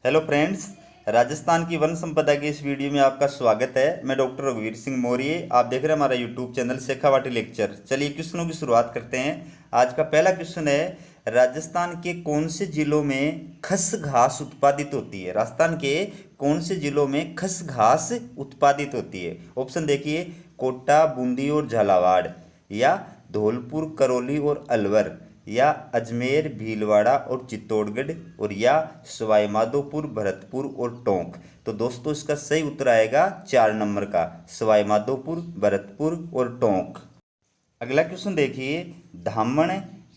Hello friends, Rajasthan की one संपदा की इस वीडियो में आपका स्वागत है। मैं डॉक्टर रघुवीर सिंह मौर्य। आप देख रहे हैं हमारा यूट्यूब चैनल शेखावाटी लेक्चर। चलिए क्वेश्चनों की शुरुआत करते हैं। आज का पहला क्वेश्चन है, राजस्थान के कौन से जिलों में खस घास उत्पादित होती है? राजस्थान के कौन से जिलों में खस घास उत्पादित होती है? ऑप्शन देखिए, कोटा, बूंदी और झालावाड़, या धौलपुर, करौली और अलवर, या अजमेर, भीलवाड़ा और चित्तौड़गढ़, और या सवाई माधोपुर, भरतपुर और टोंक। तो दोस्तों इसका सही उत्तर आएगा 4 नंबर का, सवाई माधोपुर, भरतपुर और टोंक। अगला क्वेश्चन देखिए, धामण,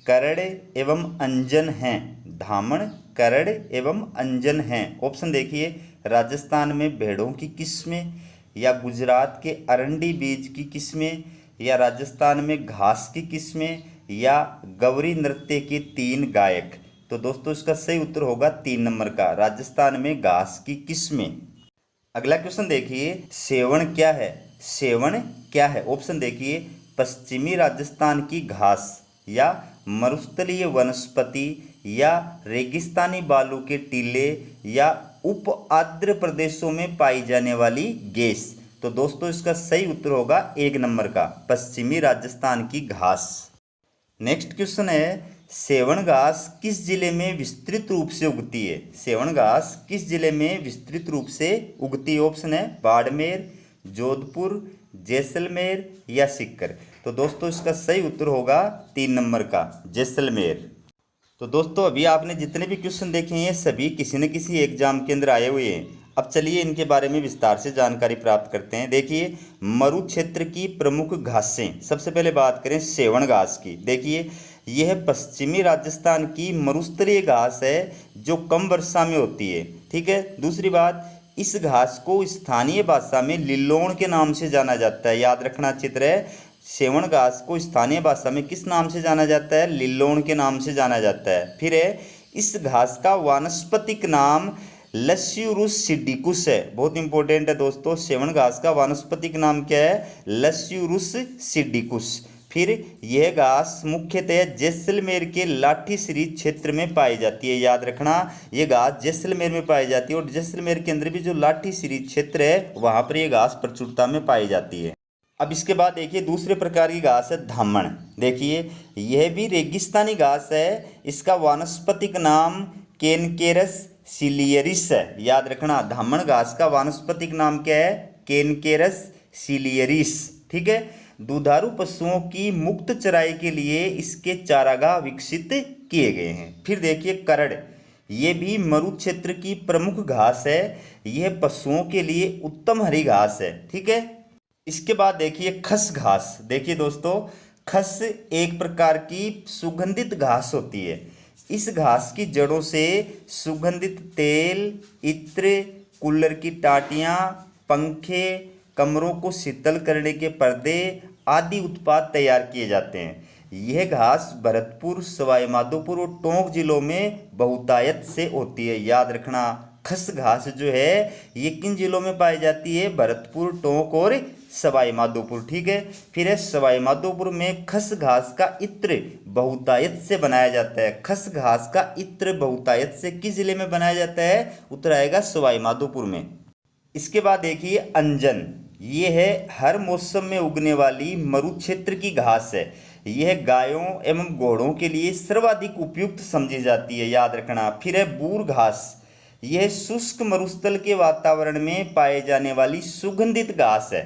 करड़ एवं अंजन हैं। धामण, करड़ एवं अंजन हैं। ऑप्शन देखिए, राजस्थान में भेड़ों की किस्में, या गुजरात के अरंडी बीज की किस्में, या राजस्थान में घास की किस्में, या गौरी नृत्य के 3 गायक। तो दोस्तों इसका सही उत्तर होगा 3 नंबर का, राजस्थान में घास की किस्में। अगला क्वेश्चन देखिए, सेवण क्या है? सेवण क्या है? ऑप्शन देखिए, पश्चिमी राजस्थान की घास, या मरुस्थलीय वनस्पति, या रेगिस्तानी बालू के टीले, या उप आर्द्र प्रदेशों में पाई जाने वाली गैस। तो दोस्तों इसका सही उत्तर होगा 1 नंबर का, पश्चिमी राजस्थान की घास। नेक्स्ट क्वेश्चन है, सेवण घास किस जिले में विस्तृत रूप से उगती है? सेवण घास किस जिले में विस्तृत रूप से उगती है? ऑप्शन है बाड़मेर, जोधपुर, जैसलमेर या सीकर। तो दोस्तों इसका सही उत्तर होगा 3 नंबर का, जैसलमेर। तो दोस्तों अभी आपने जितने भी क्वेश्चन देखे हैं सभी किसी न किसी एग्जाम के अंदर आए हुए हैं। अब चलिए इनके बारे में विस्तार से जानकारी प्राप्त करते हैं। देखिए, मरु क्षेत्र की प्रमुख घासें, सबसे पहले बात करें सेवण घास की। देखिए, यह पश्चिमी राजस्थान की मरुस्थलीय घास है जो कम वर्षा में होती है। ठीक है। दूसरी बात, इस घास को स्थानीय भाषा में लिल्लोण के नाम से जाना जाता है। याद रखना चित्र है, सेवण घास को स्थानीय भाषा में किस नाम से जाना जाता है? लिल्लोण के नाम से जाना जाता है। फिर है, इस घास का वानस्पतिक नाम लस्यूरुस सिडिकुस है। बहुत इंपॉर्टेंट है दोस्तों, सेवण घास का वानस्पतिक नाम क्या है? लस्यूरुस सिडिकुस। फिर यह घास मुख्यतः जैसलमेर के लाठीश्री क्षेत्र में पाई जाती है। याद रखना, यह घास जैसलमेर में पाई जाती है, और जैसलमेर के अंदर भी जो लाठीश्री क्षेत्र है वहाँ पर यह घास प्रचुरता में पाई जाती है। अब इसके बाद देखिए, दूसरे प्रकार की घास है धामण। देखिए, यह भी रेगिस्तानी घास है। इसका वानस्पतिक नाम केनकेरस सिलियरिस है। याद रखना, धामण घास का वानस्पतिक नाम क्या है? केनकेरस सिलियरिस। ठीक है। दुधारू पशुओं की मुक्त चराई के लिए इसके चारागाह विकसित किए गए हैं। फिर देखिए, करड़, ये भी मरु क्षेत्र की प्रमुख घास है। यह पशुओं के लिए उत्तम हरी घास है। ठीक है। इसके बाद देखिए, खस घास। देखिए दोस्तों, खस एक प्रकार की सुगंधित घास होती है। इस घास की जड़ों से सुगंधित तेल, इत्र, कूलर की टाटियाँ, पंखे, कमरों को शीतल करने के पर्दे आदि उत्पाद तैयार किए जाते हैं। यह घास भरतपुर, सवाई माधोपुर और टोंक जिलों में बहुतायत से होती है। याद रखना, खस घास जो है ये किन जिलों में पाई जाती है? भरतपुर, टोंक और सवाई माधोपुर। ठीक है। फिर है, सवाई माधोपुर में खस घास का इत्र बहुतायत से बनाया जाता है। खस घास का इत्र बहुतायत से किस जिले में बनाया जाता है? उत्तर आएगा सवाई माधोपुर में। इसके बाद देखिए, अंजन, ये है हर मौसम में उगने वाली मरु क्षेत्र की घास है। यह गायों एवं घोड़ों के लिए सर्वाधिक उपयुक्त समझी जाती है। याद रखना। फिर है, बूर घास, यह शुष्क मरुस्थल के वातावरण में पाए जाने वाली सुगंधित घास है।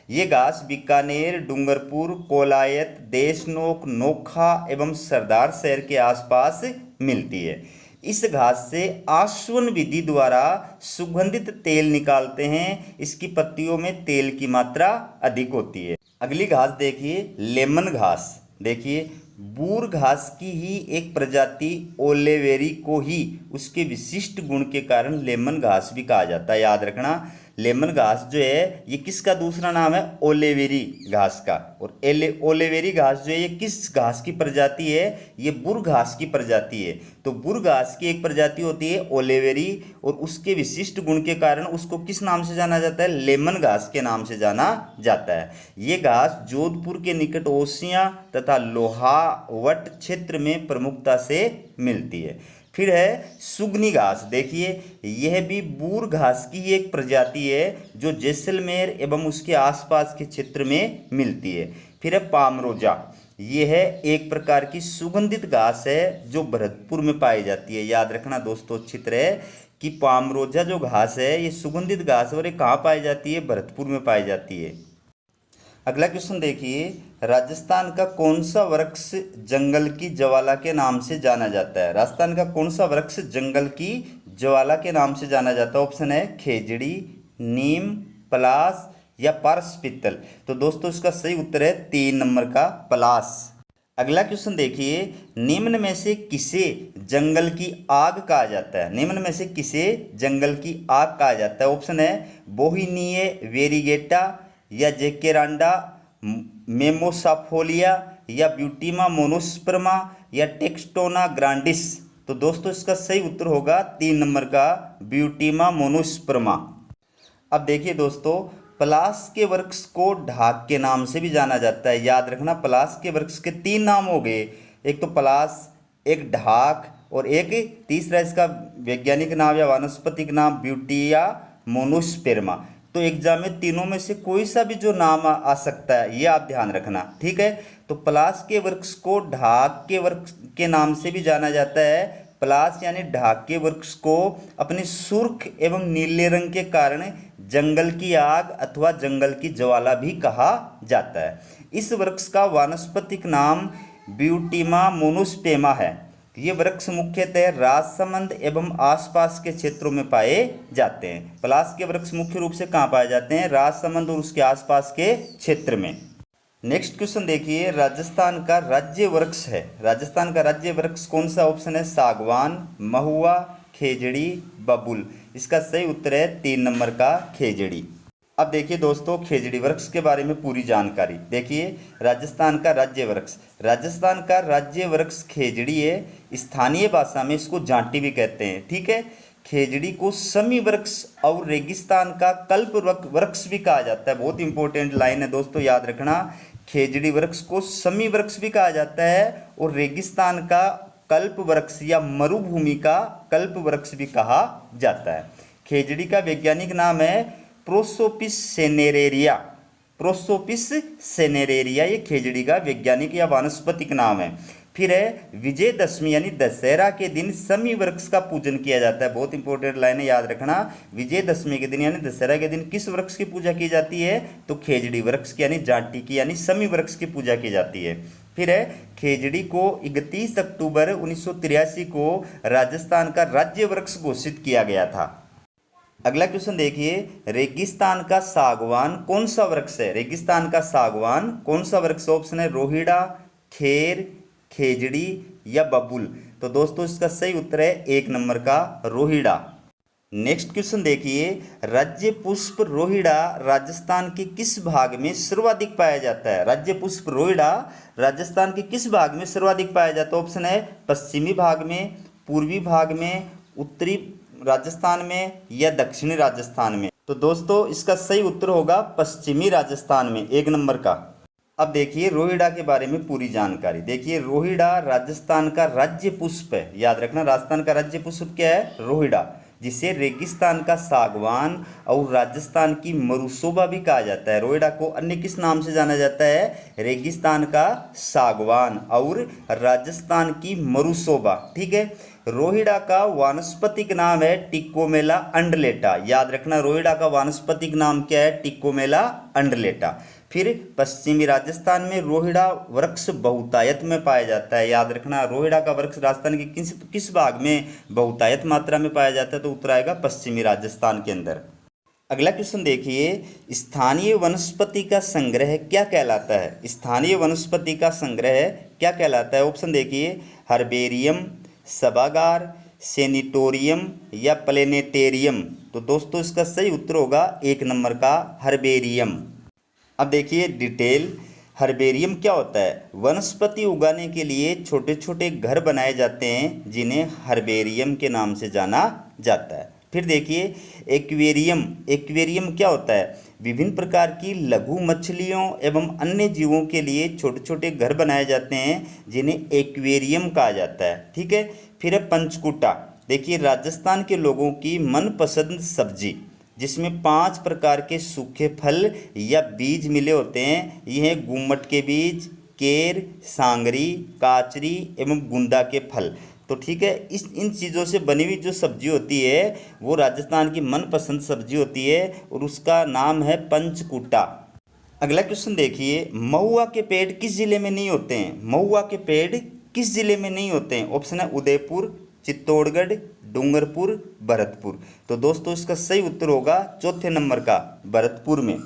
ये घास बीकानेर, डूंगरपुर, कोलायत, देशनोक, नोखा एवं सरदार शहर के आसपास मिलती है। इस घास से आश्वन विधि द्वारा सुगंधित तेल निकालते हैं। इसकी पत्तियों में तेल की मात्रा अधिक होती है। अगली घास देखिए, लेमन घास। देखिए, बूर घास की ही एक प्रजाति ओलेवेरी को ही उसके विशिष्ट गुण के कारण लेमन घास भी कहा जाता है। याद रखना, लेमन घास जो है ये किसका दूसरा नाम है? ओलेवेरी घास का। और ओलेवेरी घास जो है ये किस घास की प्रजाति है? ये बुर घास की प्रजाति है। तो बुर घास की एक प्रजाति होती है ओलेवेरी, और उसके विशिष्ट गुण के कारण उसको किस नाम से जाना जाता है? लेमन घास के नाम से जाना जाता है। ये घास जोधपुर के निकट ओसियां तथा लोहावट क्षेत्र में प्रमुखता से मिलती है। फिर है सुगनी घास, देखिए यह भी बूर घास की एक प्रजाति है जो जैसलमेर एवं उसके आसपास के क्षेत्र में मिलती है। फिर है पामरोजा, यह है एक प्रकार की सुगंधित घास है जो भरतपुर में पाई जाती है। याद रखना दोस्तों अच्छी तरह कि पामरोजा जो घास है ये सुगंधित घास है और ये कहाँ पाई जाती है, भरतपुर में पाई जाती है। अगला क्वेश्चन देखिए, राजस्थान का कौन सा वृक्ष जंगल की ज्वाला के नाम से जाना जाता है? राजस्थान का कौन सा वृक्ष जंगल की ज्वाला के नाम से जाना जाता है? ऑप्शन है खेजड़ी, नीम, पलास या पारसपीतल। तो दोस्तों इसका सही उत्तर है 3 नंबर का पलास। अगला क्वेश्चन देखिए, निम्न में से किसे जंगल की आग कहा जाता है? निम्न में से किसे जंगल की आग कहा जाता है? ऑप्शन है बोहिनीय वेरीगेटा या जेकेरांडा मेमोसाफोलिया या ब्यूटीमा मोनोस्पर्मा या टेक्स्टोना ग्रांडिस। तो दोस्तों इसका सही उत्तर होगा 3 नंबर का ब्यूटीमा मोनोस्पर्मा। अब देखिए दोस्तों, पलास के वृक्ष को ढाक के नाम से भी जाना जाता है। याद रखना पलास के वृक्ष के 3 नाम हो गए, एक तो पलास, एक ढाक और एक तीसरा इसका वैज्ञानिक नाम या वानस्पतिक नाम ब्यूटिया मोनोस्पर्मा। तो एग्जाम में तीनों में से कोई सा भी जो नाम आ सकता है ये आप ध्यान रखना, ठीक है। तो पलास के वृक्ष को ढाक के वृक्ष के नाम से भी जाना जाता है। पलास यानी ढाक के वृक्ष को अपने सुर्ख एवं नीले रंग के कारण जंगल की आग अथवा जंगल की ज्वाला भी कहा जाता है। इस वृक्ष का वानस्पतिक नाम ब्यूटीमा मोनोस्पर्मा है। ये वृक्ष मुख्यतः राजसमंद एवं आसपास के क्षेत्रों में पाए जाते हैं। पलास के वृक्ष मुख्य रूप से कहाँ पाए जाते हैं? राजसमंद और उसके आसपास के क्षेत्र में। नेक्स्ट क्वेश्चन देखिए, राजस्थान का राज्य वृक्ष है। राजस्थान का राज्य वृक्ष कौन सा? ऑप्शन है सागवान, महुआ, खेजड़ी, बबूल। इसका सही उत्तर है 3 नंबर का खेजड़ी। अब देखिए दोस्तों, खेजड़ी वृक्ष के बारे में पूरी जानकारी देखिए। राजस्थान का राज्य वृक्ष, राजस्थान का राज्य वृक्ष खेजड़ी है। स्थानीय भाषा में इसको जांटी भी कहते हैं, ठीक है। खेजड़ी को समी वृक्ष और रेगिस्तान का कल्प वृक्ष भी कहा जाता है। बहुत इंपॉर्टेंट लाइन है दोस्तों, याद रखना। खेजड़ी वृक्ष को समी वृक्ष भी कहा जाता है और रेगिस्तान का कल्प वृक्ष या मरुभूमि का कल्प वृक्ष भी कहा जाता है। खेजड़ी का वैज्ञानिक नाम है प्रोसोपिस सेनेरेरिया। प्रोसोपिस सेनेरेरिया ये खेजड़ी का वैज्ञानिक या वानस्पतिक नाम है। फिर है विजयदशमी यानी दशहरा के दिन समी वृक्ष का पूजन किया जाता है। बहुत इंपॉर्टेंट लाइन है, याद रखना। विजयदशमी के दिन यानी दशहरा के दिन किस वृक्ष की पूजा की जाती है? तो खेजड़ी वृक्ष की यानी जांटी की यानी समी वृक्ष की पूजा की जाती है। फिर है खेजड़ी को 31 अक्टूबर 1983 को राजस्थान का राज्य वृक्ष घोषित किया गया था। अगला क्वेश्चन देखिए, रेगिस्तान का सागवान कौन सा वृक्ष है? रेगिस्तान का सागवान कौन सा वृक्ष? ऑप्शन है रोहिड़ा, खेर, खेजड़ी या बबूल। तो दोस्तों इसका सही उत्तर है 1 नंबर का रोहिड़ा। नेक्स्ट क्वेश्चन देखिए, राज्य पुष्प रोहिड़ा राजस्थान के किस भाग में सर्वाधिक पाया जाता है? राज्य पुष्प रोहिड़ा राजस्थान के किस भाग में सर्वाधिक पाया जाता है? ऑप्शन है पश्चिमी भाग में, पूर्वी भाग में, उत्तरी राजस्थान में या दक्षिणी राजस्थान में। तो दोस्तों इसका सही उत्तर होगा पश्चिमी राजस्थान में, 1 नंबर का। अब देखिए रोहिड़ा के बारे में पूरी जानकारी देखिए। रोहिड़ा राजस्थान का राज्य पुष्प है। याद रखना राजस्थान का राज्य पुष्प क्या है? रोहिड़ा, जिसे रेगिस्तान का सागवान और राजस्थान की मरुशोभा भी कहा जाता है। रोहिड़ा को अन्य किस नाम से जाना जाता है? रेगिस्तान का सागवान और राजस्थान की मरुशोभा, ठीक है। रोहिड़ा का वानस्पतिक नाम है टिकोमेला अंडलेटा। याद रखना रोहिड़ा का वानस्पतिक नाम क्या है? टिकोमेला अंडलेटा। फिर पश्चिमी राजस्थान में रोहिड़ा वृक्ष बहुतायत में पाया जाता है। याद रखना रोहिड़ा का वृक्ष राजस्थान के किस भाग में बहुतायत मात्रा में पाया जाता है? तो उत्तर आएगा पश्चिमी राजस्थान के अंदर। अगला क्वेश्चन देखिए, स्थानीय वनस्पति का संग्रह क्या कहलाता है? स्थानीय वनस्पति का संग्रह क्या कहलाता है? ऑप्शन देखिए हर्बेरियम, सभागार, सेनिटोरियम या प्लेनेटेरियम। तो दोस्तों इसका सही उत्तर होगा 1 नंबर का हर्बेरियम। अब देखिए डिटेल, हर्बेरियम क्या होता है? वनस्पति उगाने के लिए छोटे छोटे घर बनाए जाते हैं जिन्हें हर्बेरियम के नाम से जाना जाता है। फिर देखिए एक्वेरियम, एक्वेरियम क्या होता है? विभिन्न प्रकार की लघु मछलियों एवं अन्य जीवों के लिए छोटे छोटे घर बनाए जाते हैं जिन्हें एक्वेरियम कहा जाता है, ठीक है। फिर है पंचकूटा। देखिए राजस्थान के लोगों की मनपसंद सब्जी, जिसमें 5 प्रकार के सूखे फल या बीज मिले होते हैं। ये हैं गुम्मट के बीज, केर, सांगरी, काचरी एवं गुंदा के फल। तो ठीक है, इन चीज़ों से बनी हुई जो सब्जी होती है वो राजस्थान की मनपसंद सब्जी होती है और उसका नाम है पंचकूटा। अगला क्वेश्चन देखिए, महुआ के पेड़ किस जिले में नहीं होते हैं? महुआ के पेड़ किस जिले में नहीं होते हैं? ऑप्शन है उदयपुर, चित्तौड़गढ़, डूंगरपुर, भरतपुर। तो दोस्तों इसका सही उत्तर होगा चौथे नंबर का भरतपुर में।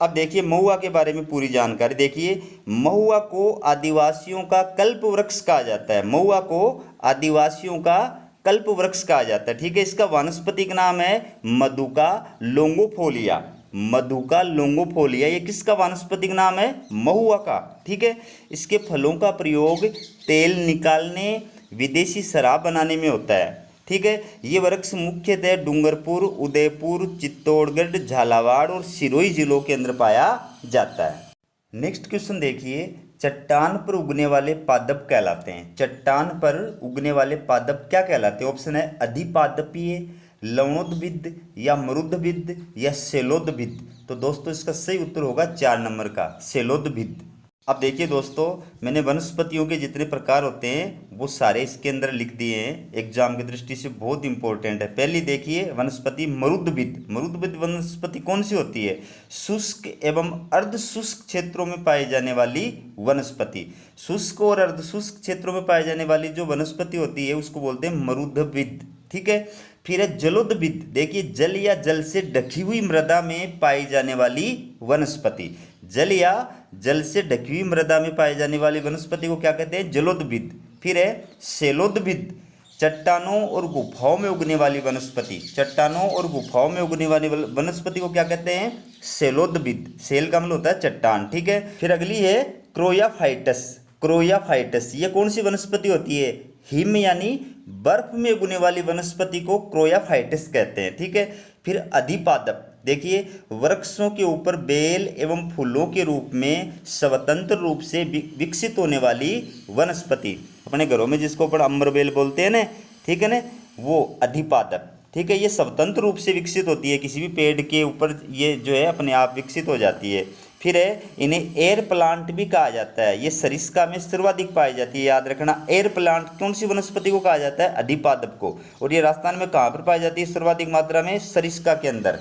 अब देखिए महुआ के बारे में पूरी जानकारी देखिए। महुआ को आदिवासियों का कल्प वृक्ष कहा जाता है। महुआ को आदिवासियों का कल्प वृक्ष कहा जाता है। ठीक है, इसका वानस्पतिक नाम है मधुका लोंगोफोलिया। मधुका लोंगोफोलिया ये किसका वानस्पतिक नाम है? महुआ का। ठीक है, इसके फलों का प्रयोग तेल निकालने, विदेशी शराब बनाने में होता है। ठीक है, ये वृक्ष मुख्यतः डूंगरपुर, उदयपुर, चित्तौड़गढ़, झालावाड़ और सिरोही जिलों के अंदर पाया जाता है। नेक्स्ट क्वेश्चन देखिए, चट्टान पर उगने वाले पादप कहलाते हैं। चट्टान पर उगने वाले पादप क्या कहलाते हैं? ऑप्शन है अधिपादपीय, लवणोद्भिद या मरुद्भिद या शैलोद्भिद। तो दोस्तों इसका सही उत्तर होगा 4 नंबर का शैलोद्भिद। अब देखिए दोस्तों, मैंने वनस्पतियों के जितने प्रकार होते हैं वो सारे इसके अंदर लिख दिए हैं, एग्जाम की दृष्टि से बहुत इंपॉर्टेंट है। पहली देखिए वनस्पति मरुद्भिद। मरुद्भिद वनस्पति कौन सी होती है? शुष्क एवं अर्ध शुष्क क्षेत्रों में पाई जाने वाली वनस्पति। शुष्क और अर्ध शुष्क क्षेत्रों में पाई जाने वाली जो वनस्पति होती है उसको बोलते हैं मरुद्भिद। ठीक है, फिर है जलोद्भिद। देखिए जल या जल से ढकी हुई मृदा में पाई जाने वाली वनस्पति। जल या जल से ढकी हुई मृदा में पाई जाने वाली वनस्पति को क्या कहते हैं? जलोद्भिद। फिर है शैलोद्भिद, चट्टानों और गुफाओं में उगने वाली वनस्पति। चट्टानों और गुफाओं में उगने वाली वनस्पति को क्या कहते हैं? शैलोद्भिद। शैल का मतलब होता है चट्टान। ठीक है, फिर अगली है क्रोयाफाइटस। क्रोयाफाइटस ये कौन सी वनस्पति होती है? हिम यानी बर्फ में उगने वाली वनस्पति को क्रोयाफाइटस कहते हैं। ठीक है, फिर अधिपादप। देखिए वृक्षों के ऊपर बेल एवं फूलों के रूप में स्वतंत्र रूप से विकसित होने वाली वनस्पति, अपने घरों में जिसको अपन अम्बरबेल बोलते हैं ना, ठीक है ना, वो अधिपादप। ठीक है, ये स्वतंत्र रूप से विकसित होती है, किसी भी पेड़ के ऊपर ये जो है अपने आप विकसित हो जाती है। फिर है इन्हें एयर प्लांट भी कहा जाता है। ये सरिस्का में सर्वाधिक पाई जाती है, याद रखना। एयर प्लांट कौन सी वनस्पति को कहा जाता है? अधिपादप को। और ये राजस्थान में कहाँ पर पाई जाती है सर्वाधिक मात्रा में? सरिस्का के अंदर।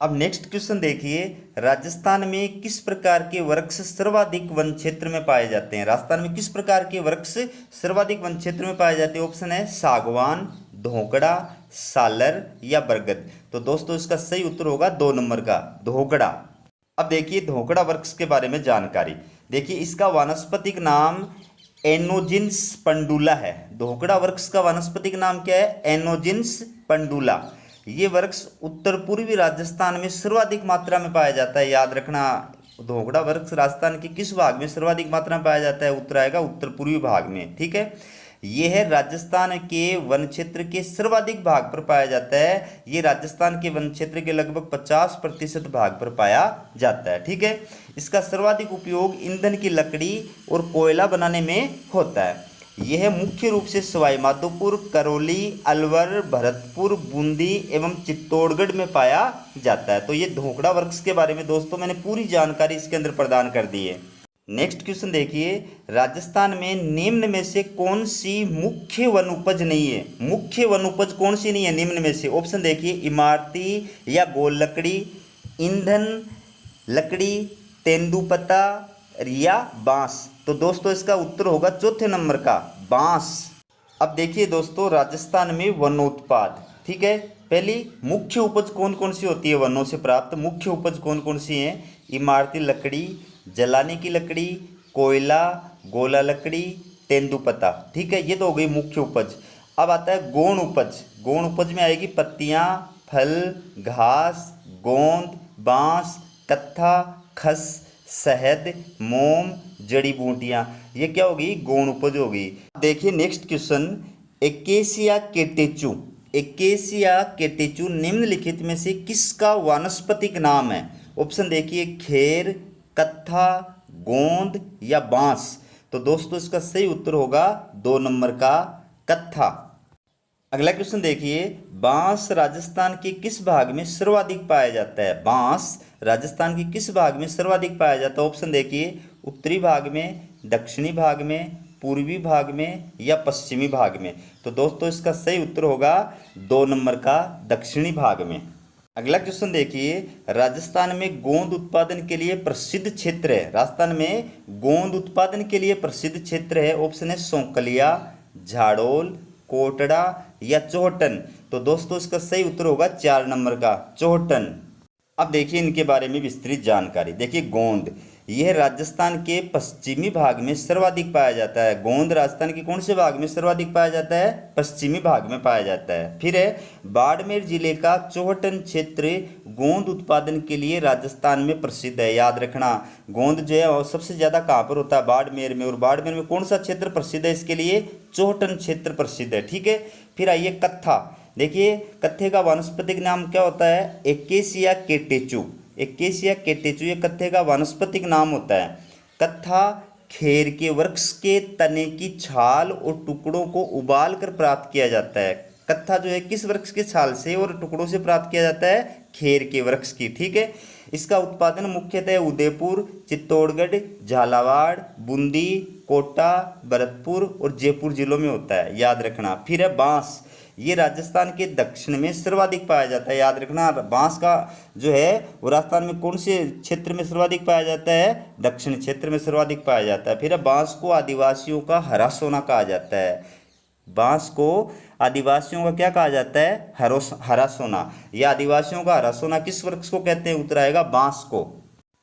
अब नेक्स्ट क्वेश्चन देखिए, राजस्थान में किस प्रकार के वृक्ष सर्वाधिक वन क्षेत्र में पाए जाते हैं? राजस्थान में किस प्रकार के वृक्ष सर्वाधिक वन क्षेत्र में पाए जाते हैं? ऑप्शन है सागवान, धोकड़ा, सालर या बरगद। तो दोस्तों इसका सही उत्तर होगा 2 नंबर का धोकड़ा। अब देखिए धोकड़ा वृक्ष के बारे में जानकारी। देखिए इसका वानस्पतिक नाम एनोजिन्स पंडुला है। धोकड़ा वृक्ष का वानस्पतिक नाम क्या है? एनोजिन्स पंडुला। ये वृक्ष उत्तर पूर्वी राजस्थान में सर्वाधिक मात्रा में पाया जाता है, याद रखना। धोकड़ा वृक्ष राजस्थान के किस भाग में सर्वाधिक मात्रा में पाया जाता है? उत्तर आएगा उत्तर पूर्वी भाग में। ठीक है, ये है राजस्थान के वन क्षेत्र के सर्वाधिक भाग पर पाया जाता है। ये राजस्थान के वन क्षेत्र के लगभग 50% भाग पर पाया जाता है। ठीक है, इसका सर्वाधिक उपयोग ईंधन की लकड़ी और कोयला बनाने में होता है। यह मुख्य रूप से सवाई माधोपुर, करौली, अलवर, भरतपुर, बूंदी एवं चित्तौड़गढ़ में पाया जाता है। तो ये धोकड़ा वृक्ष के बारे में दोस्तों मैंने पूरी जानकारी इसके अंदर प्रदान कर दी है। नेक्स्ट क्वेश्चन देखिए, राजस्थान में निम्न में से कौन सी मुख्य वन उपज नहीं है? मुख्य वन उपज कौन सी नहीं है निम्न में से? ऑप्शन देखिए, इमारती या गोल लकड़ी, ईंधन लकड़ी, तेंदुपत्ता या बांस। तो दोस्तों इसका उत्तर होगा चौथे नंबर का बांस। अब देखिए दोस्तों, राजस्थान में वनोत्पाद। ठीक है, पहली मुख्य उपज कौन कौन सी होती है? वनों से प्राप्त मुख्य उपज कौन कौन सी है? इमारती लकड़ी, जलाने की लकड़ी, कोयला, गोला लकड़ी, तेंदुपत्ता। ठीक है, ये तो हो गई मुख्य उपज। अब आता है गौण उपज। गौण उपज में आएगी पत्तियां, फल, घास, गोंद, बांस, कत्था, खस, शहद, मोम, जड़ी बूटियां। ये क्या होगी? गौण उपज होगी। देखिए नेक्स्ट क्वेश्चन, एकेसिया केटेचू। एकेसिया केटेचू निम्नलिखित में से किसका वानस्पतिक नाम है? ऑप्शन देखिए, खेर, कत्था, गोंद या बांस। तो दोस्तों इसका सही उत्तर होगा 2 नंबर का कत्था। अगला क्वेश्चन देखिए, बांस राजस्थान के किस भाग में सर्वाधिक पाया जाता है? बांस राजस्थान के किस भाग में सर्वाधिक पाया जाता है? ऑप्शन देखिए, उत्तरी भाग में, दक्षिणी भाग में, पूर्वी भाग में या पश्चिमी भाग में। तो दोस्तों इसका सही उत्तर होगा 2 नंबर का, दक्षिणी भाग में। अगला क्वेश्चन देखिए, राजस्थान में गोंद उत्पादन के लिए प्रसिद्ध क्षेत्र है। राजस्थान में गोंद उत्पादन के लिए प्रसिद्ध क्षेत्र है। ऑप्शन है सौंकलिया, झाड़ोल, कोटड़ा या चौहटन। तो दोस्तों इसका सही उत्तर होगा 4 नंबर का, चौहटन। अब देखिए इनके बारे में विस्तृत जानकारी। देखिए गोंद, यह राजस्थान के पश्चिमी भाग में सर्वाधिक पाया जाता है। गोंद राजस्थान के कौन से भाग में सर्वाधिक पाया जाता है? पश्चिमी भाग में पाया जाता है। फिर है बाड़मेर जिले का चौहटन क्षेत्र गोंद उत्पादन के लिए राजस्थान में प्रसिद्ध है। याद रखना, गोंद जो है सबसे ज़्यादा कहाँ पर होता है? बाड़मेर में। और बाड़मेर में कौन सा क्षेत्र प्रसिद्ध है इसके लिए? चौहटन क्षेत्र प्रसिद्ध है। ठीक है। फिर आइए कत्था। देखिए कत्थे का वानस्पतिक नाम क्या होता है? एकेसिया केटेचू। एकेसिया केटेचू ये कत्थे का वानस्पतिक नाम होता है। कत्था खेर के वृक्ष के तने की छाल और टुकड़ों को उबाल कर प्राप्त किया जाता है। कत्था जो है किस वृक्ष के छाल से और टुकड़ों से प्राप्त किया जाता है? खेर के वृक्ष की। ठीक है। इसका उत्पादन मुख्यतः उदयपुर, चित्तौड़गढ़, झालावाड़, बूंदी, कोटा, भरतपुर और जयपुर जिलों में होता है। याद रखना। फिर है बांस, ये राजस्थान के दक्षिण में सर्वाधिक पाया जाता है। याद रखना, बांस का जो है वो राजस्थान में कौन से क्षेत्र में सर्वाधिक पाया जाता है? दक्षिण क्षेत्र में सर्वाधिक पाया जाता है। फिर बांस को आदिवासियों का हरा सोना कहा जाता है। बांस को आदिवासियों का क्या कहा जाता है? हरा सोना। यह आदिवासियों का हरा सोना किस वृक्ष को कहते हैं? उत्तर आएगा बांस को।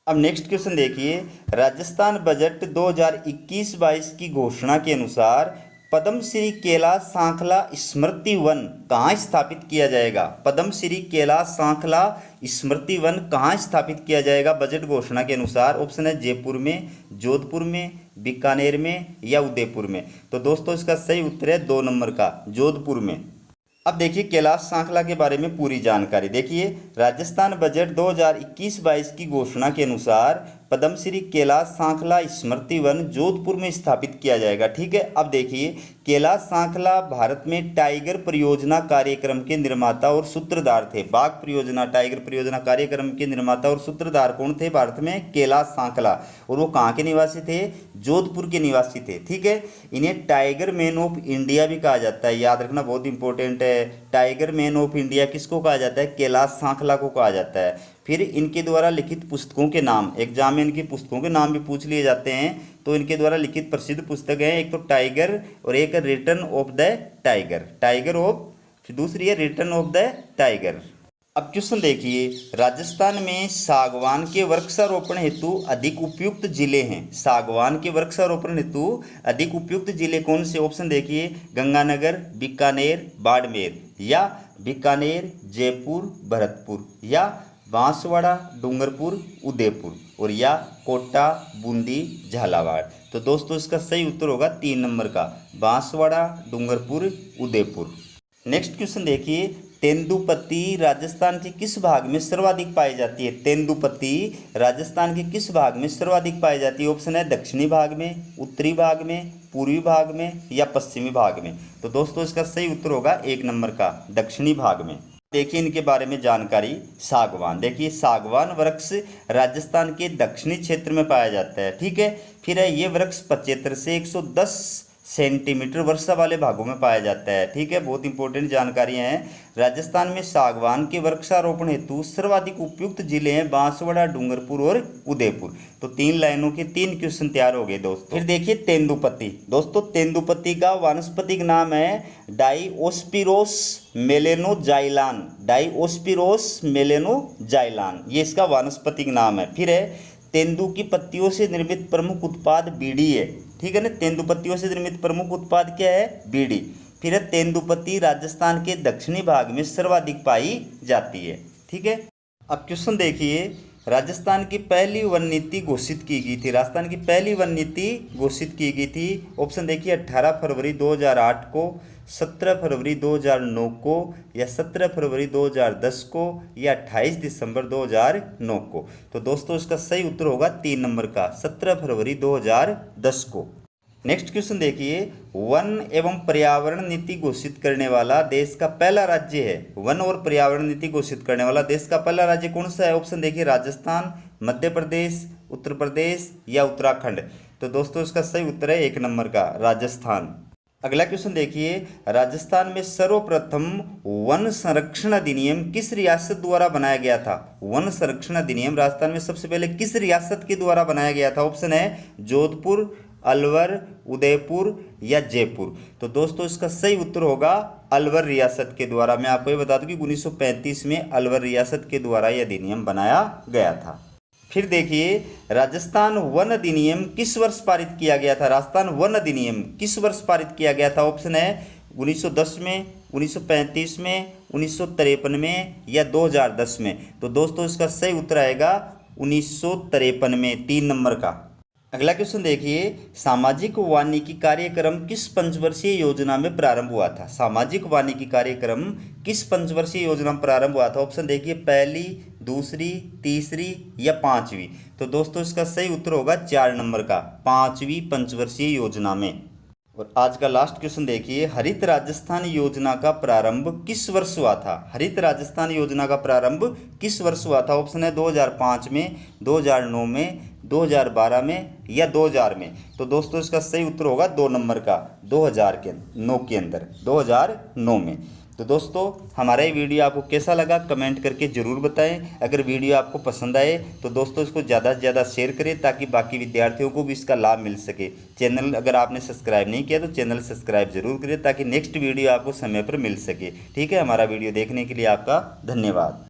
अब नेक्स्ट क्वेश्चन देखिए, राजस्थान बजट 2021-22 की घोषणा के अनुसार पद्मश्री कैलाश सांखला स्मृति वन कहाँ स्थापित किया जाएगा? पद्मश्री कैलाश सांखला स्मृति वन कहाँ स्थापित किया जाएगा बजट घोषणा के अनुसार? ऑप्शन है जयपुर में, जोधपुर में, बीकानेर में या उदयपुर में। तो दोस्तों इसका सही उत्तर है 2 नंबर का, जोधपुर में। अब देखिए कैलाश सांखला के बारे में पूरी जानकारी। देखिए राजस्थान बजट 2021-22 की घोषणा के अनुसार पद्मश्री कैलाश सांखला स्मृति वन जोधपुर में स्थापित किया जाएगा। ठीक है। अब देखिए कैलाश सांखला भारत में टाइगर परियोजना कार्यक्रम के निर्माता और सूत्रधार थे। बाघ परियोजना, टाइगर परियोजना कार्यक्रम के निर्माता और सूत्रधार कौन थे भारत में? कैलाश सांखला। और वो कहाँ के निवासी थे? जोधपुर के निवासी थे। ठीक है। इन्हें टाइगर मैन ऑफ इंडिया भी कहा जाता है। याद रखना, बहुत इंपॉर्टेंट है। टाइगर मैन ऑफ इंडिया किसको कहा जाता है? कैलाश सांखला को कहा जाता है। फिर इनके द्वारा लिखित पुस्तकों के नाम, एग्जाम में इनकी पुस्तकों के नाम भी पूछ लिए जाते हैं। तो इनके द्वारा लिखित प्रसिद्ध पुस्तक है, एक तो टाइगर और एक return of the tiger. Tiger of, फिर दूसरी है रिटर्न ऑफ द टाइगर। अब क्वेश्चन देखिए, राजस्थान में सागवान के वृक्षारोपण हेतु अधिक उपयुक्त जिले हैं। सागवान के वृक्षारोपण हेतु अधिक उपयुक्त जिले कौन से? ऑप्शन देखिए, गंगानगर, बीकानेर, बाड़मेर या बीकानेर, जयपुर, भरतपुर या बांसवाड़ा, डूंगरपुर, उदयपुर और या कोटा, बूंदी, झालावाड़। तो दोस्तों इसका सही उत्तर होगा 3 नंबर का, बांसवाड़ा, डूंगरपुर, उदयपुर। नेक्स्ट क्वेश्चन देखिए, तेंदुपत्ती राजस्थान के किस भाग में सर्वाधिक पाई जाती है? तेंदुपत्ती राजस्थान के किस भाग में सर्वाधिक पाई जाती है? ऑप्शन है दक्षिणी भाग में, उत्तरी भाग में, पूर्वी भाग में या पश्चिमी भाग में। तो दोस्तों इसका सही उत्तर होगा 1 नंबर का, दक्षिणी भाग में। देखिए इनके बारे में जानकारी। सागवान, देखिए सागवान वृक्ष राजस्थान के दक्षिणी क्षेत्र में पाया जाता है। ठीक है। फिर है ये वृक्ष 75 से 110 सेंटीमीटर वर्षा वाले भागों में पाया जाता है। ठीक है। बहुत इंपॉर्टेंट जानकारियां हैं। राजस्थान में सागवान के वृक्षारोपण हेतु सर्वाधिक उपयुक्त जिले हैं बांसवाड़ा, डूंगरपुर और उदयपुर। तो 3 लाइनों के 3 क्वेश्चन तैयार हो गए दोस्तों। फिर देखिए तेंदुपत्ती। दोस्तों तेंदुपत्ती का वानस्पतिक नाम है डाइओस्पिरोस मेलेनोजाइलान। डाइओस्पिरोस मेलेनोजाइलान ये इसका वानस्पतिक नाम है। फिर है तेंदू की पत्तियों से निर्मित प्रमुख उत्पाद बीड़ी है। ठीक है ना। तेंदुपत्तियों से निर्मित प्रमुख उत्पाद क्या है? बीड़ी। फिर है तेंदुपत्ती राजस्थान के दक्षिणी भाग में सर्वाधिक पाई जाती है। ठीक है। अब क्वेश्चन देखिए, राजस्थान की पहली वन नीति घोषित की गई थी। राजस्थान की पहली वन नीति घोषित की गई थी। ऑप्शन देखिए 18 फरवरी 2008 को, 17 फरवरी 2009 को या 17 फरवरी 2010 को या 28 दिसंबर 2009 को। तो दोस्तों इसका सही उत्तर होगा 3 नंबर का, 17 फरवरी 2010 को। नेक्स्ट क्वेश्चन देखिए, वन एवं पर्यावरण नीति घोषित करने वाला देश का पहला राज्य है। वन और पर्यावरण नीति घोषित करने वाला देश का पहला राज्य कौन सा है? ऑप्शन देखिए, राजस्थान, मध्य प्रदेश, उत्तर प्रदेश या उत्तराखंड। तो दोस्तों इसका सही उत्तर है 1 नंबर का राजस्थान। अगला क्वेश्चन देखिए, राजस्थान में सर्वप्रथम वन संरक्षण अधिनियम किस रियासत द्वारा बनाया गया था? वन संरक्षण अधिनियम राजस्थान में सबसे पहले किस रियासत के द्वारा बनाया गया था? ऑप्शन है जोधपुर, अलवर, उदयपुर या जयपुर। तो दोस्तों इसका सही उत्तर होगा अलवर रियासत के द्वारा। मैं आपको ये बता दूं कि 1935 में अलवर रियासत के द्वारा यह अधिनियम बनाया गया था। फिर देखिए, राजस्थान वन अधिनियम किस वर्ष पारित किया गया था? राजस्थान वन अधिनियम किस वर्ष पारित किया गया था? ऑप्शन है 1910 में, 1935 में, 1953 में या 2010 में। तो दोस्तों इसका सही उत्तर आएगा 1953 में, 3 नंबर का। अगला क्वेश्चन देखिए, सामाजिक वानिकी कार्यक्रम किस पंचवर्षीय योजना में प्रारंभ हुआ था? सामाजिक वानिकी कार्यक्रम किस पंचवर्षीय योजना में प्रारंभ हुआ था? ऑप्शन देखिए, पहली, दूसरी, तीसरी या 5वीं। तो दोस्तों इसका सही उत्तर होगा 4 नंबर का, 5वीं पंचवर्षीय योजना में। और आज का लास्ट क्वेश्चन देखिए, हरित राजस्थान योजना का प्रारंभ किस वर्ष हुआ था? हरित राजस्थान योजना का प्रारंभ किस वर्ष हुआ था? ऑप्शन है 2005 में, 2009 में, 2012 में या 2000 में। तो दोस्तों इसका सही उत्तर होगा 2 नंबर का, 2009 के अंदर, 2009 में। तो दोस्तों हमारा ये वीडियो आपको कैसा लगा कमेंट करके ज़रूर बताएं। अगर वीडियो आपको पसंद आए तो दोस्तों इसको ज़्यादा से ज़्यादा शेयर करें ताकि बाकी विद्यार्थियों को भी इसका लाभ मिल सके। चैनल अगर आपने सब्सक्राइब नहीं किया तो चैनल सब्सक्राइब जरूर करें ताकि नेक्स्ट वीडियो आपको समय पर मिल सके। ठीक है, हमारा वीडियो देखने के लिए आपका धन्यवाद।